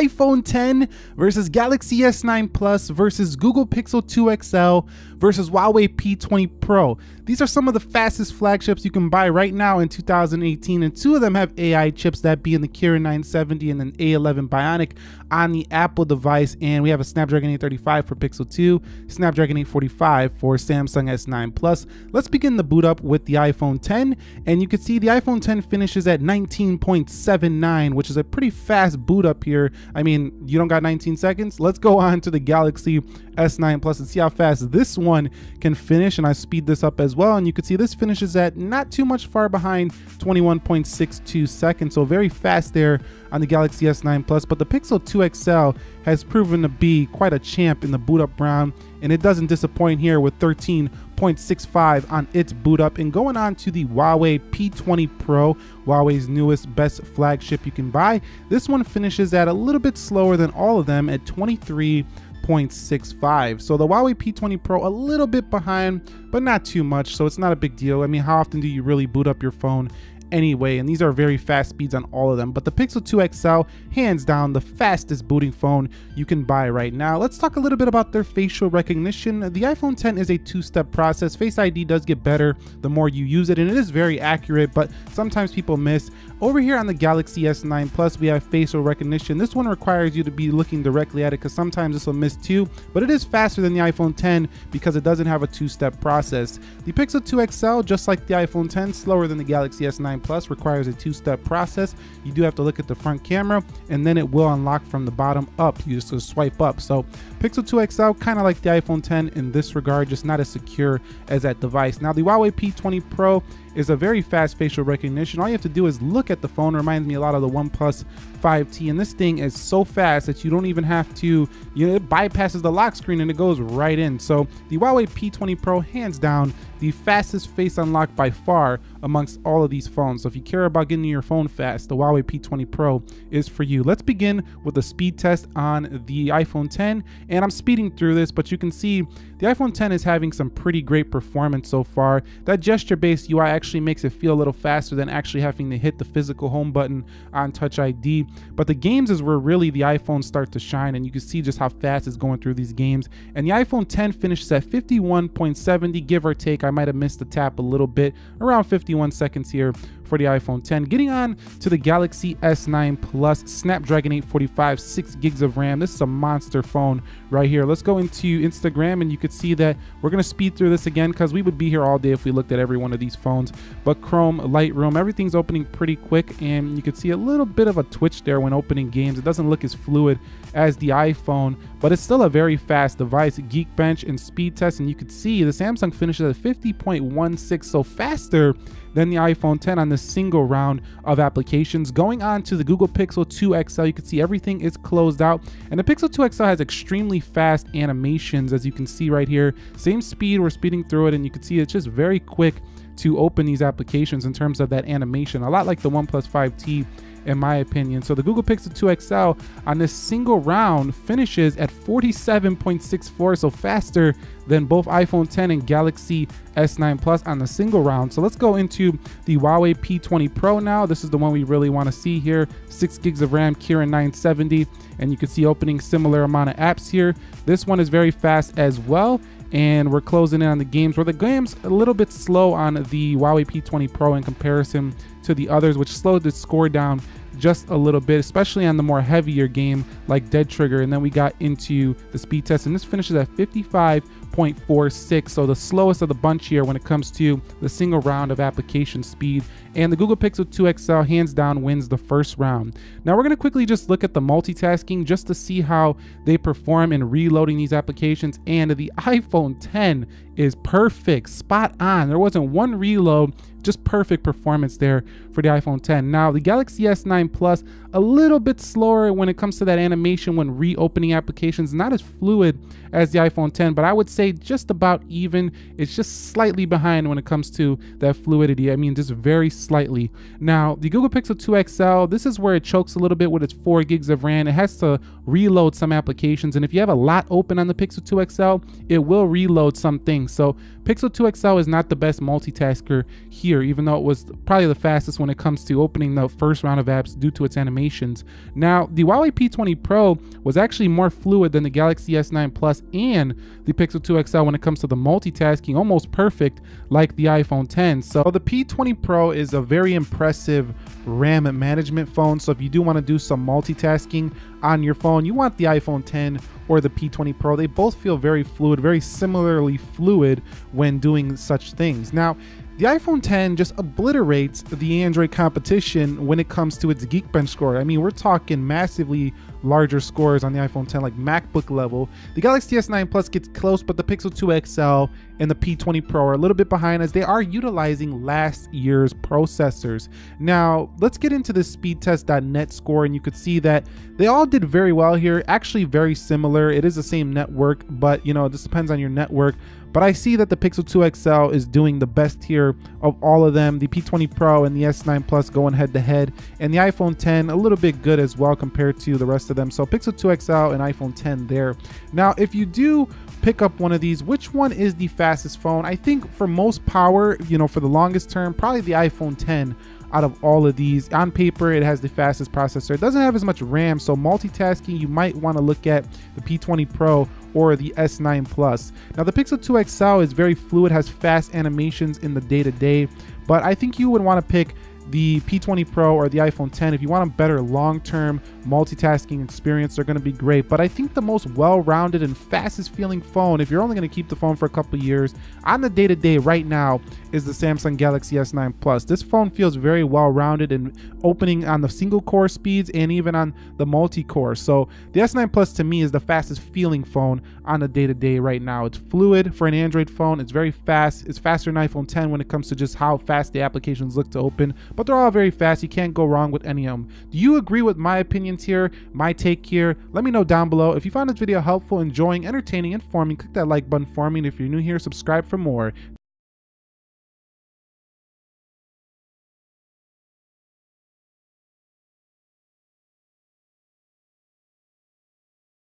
iPhone 10 versus Galaxy S9 Plus versus Google Pixel 2 XL versus Huawei P20 Pro. These are some of the fastest flagships you can buy right now in 2018, and two of them have AI chips, that being the Kirin 970 and an A11 Bionic on the Apple device, and we have a Snapdragon 835 for Pixel 2, Snapdragon 845 for Samsung S9 Plus. Let's begin the boot up with the iPhone 10, and you can see the iPhone 10 finishes at 19.79, which is a pretty fast boot up here. I mean, you don't got 19 seconds? Let's go on to the Galaxy S9 Plus and see how fast this one can finish, and I speed this up as well, and you can see this finishes at not too much far behind, 21.62 seconds, so very fast there on the Galaxy S9 Plus. But the Pixel 2 XL has proven to be quite a champ in the boot up round, and it doesn't disappoint here with 13.65 on its boot up. And going on to the Huawei P20 Pro, Huawei's newest best flagship you can buy, this one finishes at a little bit slower than all of them at 23.65. So the Huawei P20 Pro a little bit behind, but not too much, so it's not a big deal. I mean, how often do you really boot up your phone anyway? And these are very fast speeds on all of them. But the Pixel 2 XL, hands down the fastest booting phone you can buy right now. Let's talk a little bit about their facial recognition. The iPhone 10 is a two-step process. Face ID does get better the more you use it, and it is very accurate, but sometimes people miss. Over here on the Galaxy S9 Plus, we have facial recognition. This one requires you to be looking directly at it, because sometimes this will miss too, but it is faster than the iPhone 10 because it doesn't have a two-step process. The Pixel 2 XL, just like the iPhone 10, slower than the Galaxy S9 Plus, requires a two-step process. You do have to look at the front camera, and then it will unlock from the bottom up. You just swipe up. So Pixel 2 XL, kind of like the iPhone 10 in this regard, just not as secure as that device. Now the Huawei P20 Pro is a very fast facial recognition. All you have to do is look at the phone. It reminds me a lot of the OnePlus 5T, and this thing is so fast that you don't even have to, it bypasses the lock screen and it goes right in. So the Huawei P20 Pro, hands down the fastest face unlock by far amongst all of these phones. So if you care about getting your phone fast, the Huawei P20 Pro is for you. Let's begin with a speed test on the iPhone 10, and I'm speeding through this, but you can see the iPhone 10 is having some pretty great performance so far. That gesture-based UI actually makes it feel a little faster than actually having to hit the physical home button on Touch ID. But the games is where really the iPhones start to shine, and you can see just how fast it's going through these games. And the iPhone 10 finishes at 51.70, give or take. I might have missed the tap a little bit, around 51 seconds here for the iPhone 10. Getting on to the Galaxy S9 Plus, Snapdragon 845, 6 gigs of RAM. This is a monster phone right here. Let's go into Instagram, and you could see that we're going to speed through this again because we would be here all day if we looked at every one of these phones. But Chrome, Lightroom, everything's opening pretty quick, and you could see a little bit of a twitch there when opening games. It doesn't look as fluid as the iPhone, but it's still a very fast device. Geekbench and speed test, and you could see the Samsung finishes at 50.16, so faster than the iPhone 10 on this single round of applications. Going on to the Google Pixel 2 XL, you can see everything is closed out, and the Pixel 2 XL has extremely fast animations, as you can see right here. Same speed, we're speeding through it, and you can see it's just very quick to open these applications in terms of that animation, a lot like the OnePlus 5T in my opinion. So the Google Pixel 2 XL on this single round finishes at 47.64, so faster than both iPhone 10 and Galaxy S9 Plus on the single round. So let's go into the Huawei P20 Pro now. This is the one we really want to see here. 6 gigs of RAM, Kirin 970, and you can see opening similar amount of apps here. This one is very fast as well, and we're closing in on the games, where the games a little bit slow on the Huawei P20 Pro in comparison to the others, which slowed the score down just a little bit, especially on the more heavier game like Dead Trigger. And then we got into the speed test, and this finishes at 55.46, so the slowest of the bunch here when it comes to the single round of application speed. And the Google Pixel 2 XL hands down wins the first round. Now we're going to quickly just look at the multitasking just to see how they perform in reloading these applications. And the iPhone 10 is perfect, spot on. There wasn't one reload, just perfect performance there for the iPhone 10. Now the Galaxy S9 Plus, a little bit slower when it comes to that animation when reopening applications, not as fluid as the iPhone 10, but I would say just about even. It's just slightly behind when it comes to that fluidity. I mean, just very slightly. Now the Google Pixel 2 XL, this is where it chokes a little bit with its 4 gigs of RAM. It has to reload some applications, and if you have a lot open on the Pixel 2 XL, it will reload some things. So Pixel 2 XL is not the best multitasker here, even though it was probably the fastest when it comes to opening the first round of apps due to its animations. Now, the Huawei P20 Pro was actually more fluid than the Galaxy S9 Plus and the Pixel 2 XL when it comes to the multitasking, almost perfect like the iPhone 10. So the P20 Pro is a very impressive RAM management phone. So if you do want to do some multitasking on your phone, you want the iPhone 10 or the P20 Pro. They both feel very fluid, very similarly fluid when doing such things. Now, the iPhone 10 just obliterates the Android competition when it comes to its Geekbench score. I mean, we're talking massively larger scores on the iPhone 10, like MacBook level. The Galaxy S9 Plus gets close, but the Pixel 2 XL and the P20 Pro are a little bit behind as they are utilizing last year's processors. Now, let's get into the speedtest.net score, and you could see that they all did very well here, actually very similar. It is the same network, but you know, this depends on your network. But I see that the Pixel 2 XL is doing the best here of all of them. The P20 Pro and the S9 Plus going head to head, and the iPhone 10 a little bit good as well compared to the rest of them. So Pixel 2 XL and iPhone 10 there. Now, if you do pick up one of these, which one is the fastest phone? I think for most power, you know, for the longest term, probably the iPhone 10 out of all of these. On paper, it has the fastest processor. It doesn't have as much RAM, so multitasking, you might want to look at the P20 Pro or the S9 Plus. Now, the Pixel 2 XL is very fluid, has fast animations in the day-to-day, but I think you would want to pick the P20 Pro or the iPhone 10. If you want a better long-term multitasking experience, they're going to be great. But I think the most well-rounded and fastest feeling phone, if you're only going to keep the phone for a couple of years on the day-to-day right now, is the Samsung Galaxy S9 Plus. This phone feels very well-rounded and opening on the single core speeds and even on the multi-core. So the S9 Plus to me is the fastest feeling phone on the day-to-day right now. It's fluid for an Android phone. It's very fast. It's faster than iPhone 10 when it comes to just how fast the applications look to open, but they're all very fast. You can't go wrong with any of them. Do you agree with my opinions here, my take here? Let me know down below. If you found this video helpful, enjoying, entertaining, informing, click that like button for me. And if you're new here, subscribe for more.